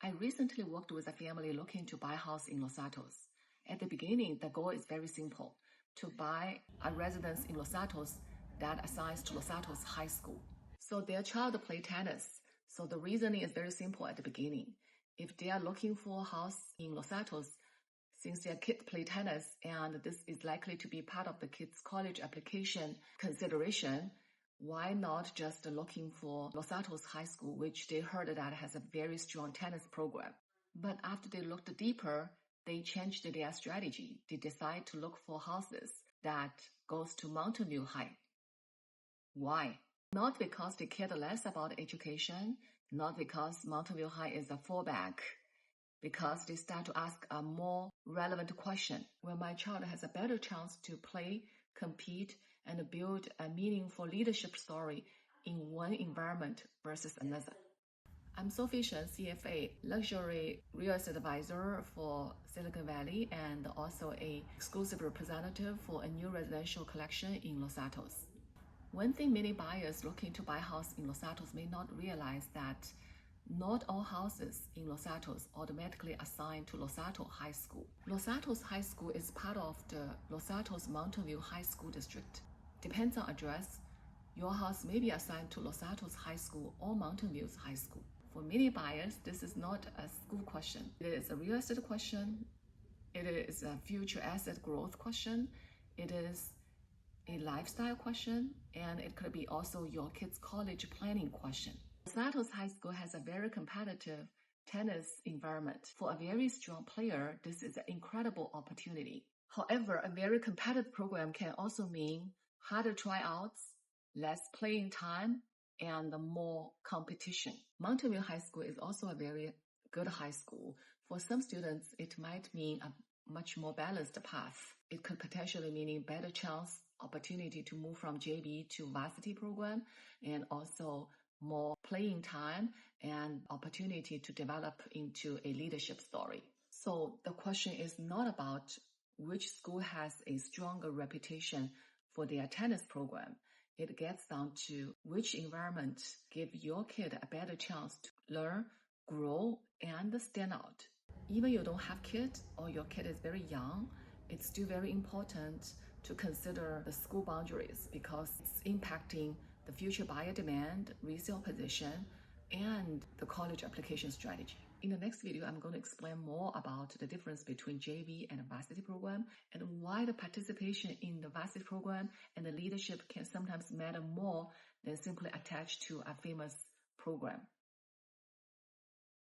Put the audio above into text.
I recently worked with a family looking to buy a house in Los Santos. At the beginning, the goal is very simple: to buy a residence in Los Santos that assigns to Los Santos High School. So their child play tennis. So the reasoning is very simple at the beginning. If they are looking for a house in Los Santos, since their kid play tennis and this is likely to be part of the kid's college application consideration, why not just looking for Los Santos High School, which they heard that has a very strong tennis program. But after they looked deeper, they changed their strategy. They decide to look for houses that goes to Mountain View High. Why? Not because they cared less about education, not because Mountain View High is a fallback, because they start to ask a more relevant question. When my child has a better chance to play, compete, and build a meaningful leadership story in one environment versus another. I'm Sophie Shen, CFA, luxury real estate advisor for Silicon Valley and also an exclusive representative for a new residential collection in Los Santos. One thing many buyers looking to buy a house in Los Santos may not realize that not all houses in Los Santos automatically assign to Los Santos High School. Los Santos High School is part of the Los Santos Mountain View High School District. Depends on address, your house may be assigned to Los Santos High School or Mountain View High School. For many buyers, this is not a school question. It is a real estate question. It is a future asset growth question. It is a lifestyle question, and it could be also your kids' college planning question. Los Santos High School has a very competitive tennis environment. For a very strong player, this is an incredible opportunity. However, a very competitive program can also mean harder tryouts, less playing time, and more competition. Mountain View High School is also a very good high school. For some students, it might mean a much more balanced path. It could potentially mean better chance, opportunity to move from JV to varsity program, and also more playing time and opportunity to develop into a leadership story. So the question is not about which school has a stronger reputation for their tennis program. It gets down to which environment give your kid a better chance to learn, grow, and stand out. Even you don't have kids or your kid is very young, it's still very important to consider the school boundaries because it's impacting the future buyer demand, resale position, and the college application strategy. In the next video, I'm going to explain more about the difference between JV and varsity program and why the participation in the varsity program and the leadership can sometimes matter more than simply attached to a famous program.